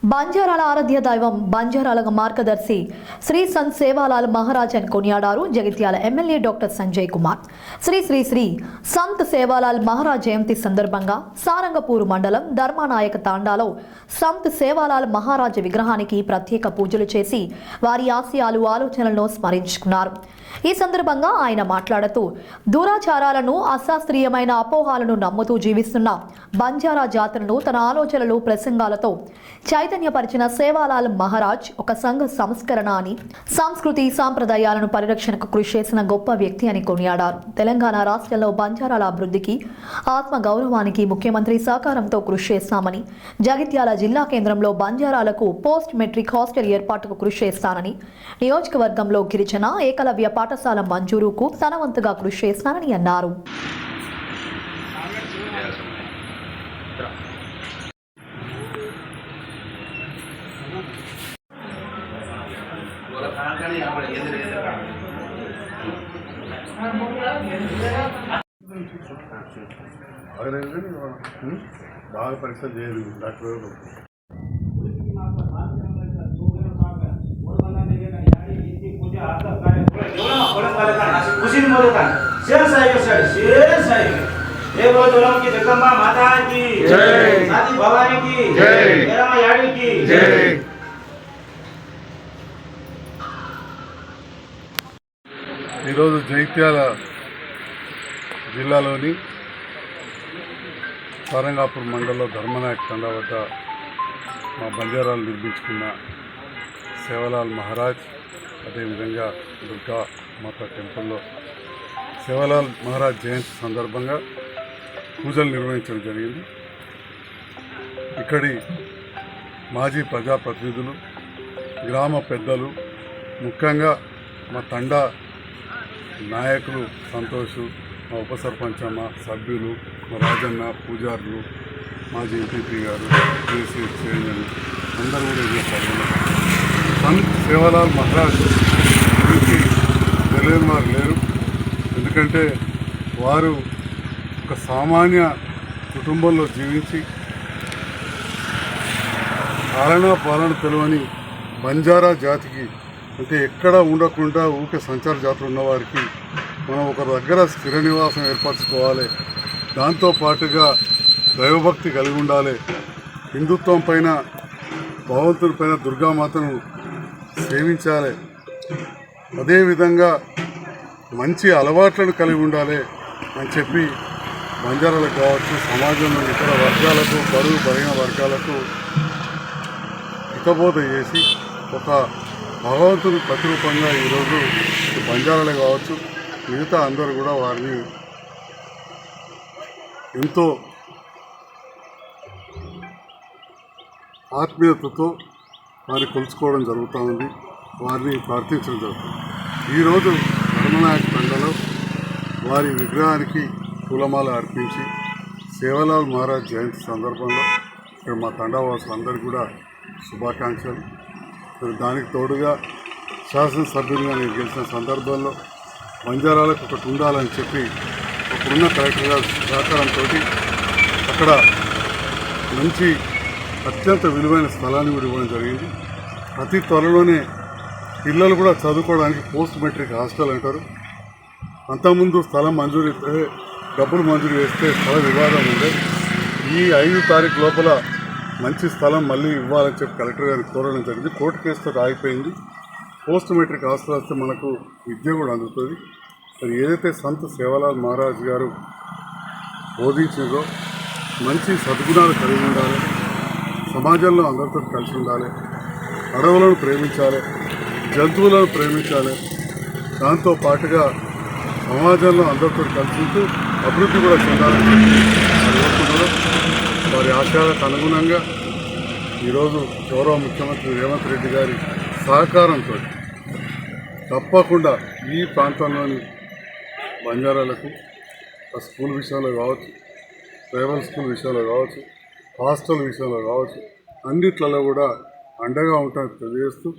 బంజారాల ఆరాధ్య దైవం బంజారాల మార్గదర్శి శ్రీ సంత్ సేవాలాల్ మహారాజ్ అని కొనియాడారు జగిత్యాల ఎమ్మెల్యే డాక్టర్ సంజయ్ కుమార్. శ్రీ సంత్ సేవాలాల్ మహారాజ్ జయంతి సందర్భంగా సారంగపూర్ మండలం ధర్మానాయక తాండాలో సంత్ సేవాలాల్ మహారాజ్ విగ్రహానికి ప్రత్యేక పూజలు చేసి వారి ఆశయాలు ఆలోచనలను స్మరించుకున్నారు. ఈ సందర్భంగా ఆయన మాట్లాడుతూ దురాచారాలను అశాస్త్రీయమైన అపోహాలను నమ్ముతూ జీవిస్తున్న బంజారా జాతులను తన ఆలోచనలు ప్రసంగాలతో చైతన్యపరిచిన సేవాలాల్ మహారాజ్ ఒక సంఘ సంస్కరణ అని, సంస్కృతి సాంప్రదాయాలను పరిరక్షణకు కృషి చేసిన గొప్ప వ్యక్తి అని కొనియాడారు. తెలంగాణ రాష్ట్రంలో బంజారాల అభివృద్ధికి, ఆత్మ గౌరవానికి ముఖ్యమంత్రి సహకారంతో కృషి చేస్తామని, జగిత్యాల జిల్లా కేంద్రంలో బంజారాలకు పోస్ట్ మెట్రిక్ హాస్టల్ ఏర్పాటుకు కృషి చేస్తానని, నియోజకవర్గంలో గిరిజన ఏకలవ్య పాఠశాల మంజూరుకు తన వంతుగా కృషి చేస్తానని అన్నారు. బాగా పరీక్ష చేయదు డాక్టర్ खुशी में शेर साहिब शेर साहिब एक रोज उलम की जगदम्बा माता की जय, साथी भवानी की जय, मेरा याड़ी की जय. ఈరోజు జగిత్యాల జిల్లాలోని సారంగాపూర్ మండలంలో ధర్మనాయక్ తండా వద్ద మా బంజారాలు నిర్మించుకున్న సేవాలాల్ మహారాజ్, అదేవిధంగా దుర్గా మాత టెంపుల్లో సేవాలాల్ మహారాజ్ జయంతి సందర్భంగా పూజలు నిర్వహించడం జరిగింది. ఇక్కడి మాజీ ప్రజాప్రతినిధులు, గ్రామ పెద్దలు, ముఖ్యంగా మా తండా నాయకులు సంతోష్, మా ఉప సర్పంచ్, మా సభ్యులు, మా రాజన్న, పూజారులు, మాజీ ఎంపీపీ గారు, జేసీ చైర్మన్ అందరూ కూడా ఇదే పాల్గొన్నారు. సంత్ సేవాలాల్ మహారాజ్ గురించి తెలియని వారు లేరు. ఎందుకంటే వారు ఒక సామాన్య కుటుంబంలో జీవించి పాలన తెలియని బంజారా జాతికి, అంటే ఎక్కడ ఉండకుండా ఊకే సంచార జాతులు ఉన్నవారికి మనం ఒక దగ్గర స్థిర నివాసం ఏర్పరచుకోవాలి, దాంతోపాటుగా దైవభక్తి కలిగి ఉండాలి, హిందుత్వం పైన, భగవంతుని పైన, దుర్గామాతను సేవించాలి, అదేవిధంగా మంచి అలవాట్లను కలిగి ఉండాలి అని చెప్పి బంజారాలకు కావచ్చు, సమాజంలో ఇతర వర్గాలకు, బరువు బలహీన వర్గాలకు హితబోధ చేసి ఒక భగవంతుని ప్రతిరూపంగా ఈరోజు బంజారాలే కావచ్చు, మిగతా అందరూ కూడా వారిని ఎంతో ఆత్మీయతతో వారిని కొలుచుకోవడం జరుగుతూ ఉంది, వారిని ప్రార్థించడం జరుగుతుంది. ఈరోజు ధర్మనాయక్ తండలో వారి విగ్రహానికి పూలమాల అర్పించి సేవాలాల్ మహారాజ్ జయంతి సందర్భంగా ఇక్కడ మా తండావాసులు అందరికీ కూడా శుభాకాంక్షలు. దానికి తోడుగా శాసనసభ్యులుగా నేను గెలిచిన సందర్భంలో బంజారాలకు ఒకటి ఉండాలని చెప్పి అప్పుడున్న కలెక్టర్ గారి సహకారంతో అక్కడ మంచి అత్యంత విలువైన స్థలాన్ని కూడా ఇవ్వడం జరిగింది. అతి త్వరలోనే పిల్లలు కూడా చదువుకోవడానికి పోస్ట్ మెట్రిక్ హాస్టల్ అంటారు. అంతకుముందు స్థలం మంజూరు డబ్బులు మంజూరు చేస్తే స్థల వివాదం ఉండే, ఈ 5 తారీఖు లోపల మంచి స్థలం మళ్ళీ ఇవ్వాలని చెప్పి కలెక్టర్ గారికి కోరడం జరిగింది. కోర్టు కేసుతో ఆగిపోయింది. పోస్ట్ మెట్రిక్ హాస్టల్ వస్తే మనకు విద్య కూడా అందుతుంది. మరి ఏదైతే సంత్ సేవాలాల్ మహారాజ్ గారు బోధించిందో మంచి సద్గుణాలు కలిగి ఉండాలి, సమాజంలో అందరితో కలిసి ఉండాలి, అడవులను ప్రేమించాలి, జంతువులను ప్రేమించాలి, దాంతో పాటుగా సమాజంలో అందరితో కలిసి ఉంటూ అభివృద్ధి కూడా చెందాలని కోరుకుంటున్నారు. వారి ఆశయాలకు అనుగుణంగా ఈరోజు గౌరవ ముఖ్యమంత్రి రేవంత్ రెడ్డి గారి సహకారంతో తప్పకుండా ఈ ప్రాంతంలోని బంజారాలకు స్కూల్ విషయంలో కావచ్చు, ప్రైవేట్ స్కూల్ విషయంలో కావచ్చు, హాస్టల్ విషయంలో కావచ్చు, అన్నిట్లలో కూడా అండగా ఉంటామని తెలియజేస్తూ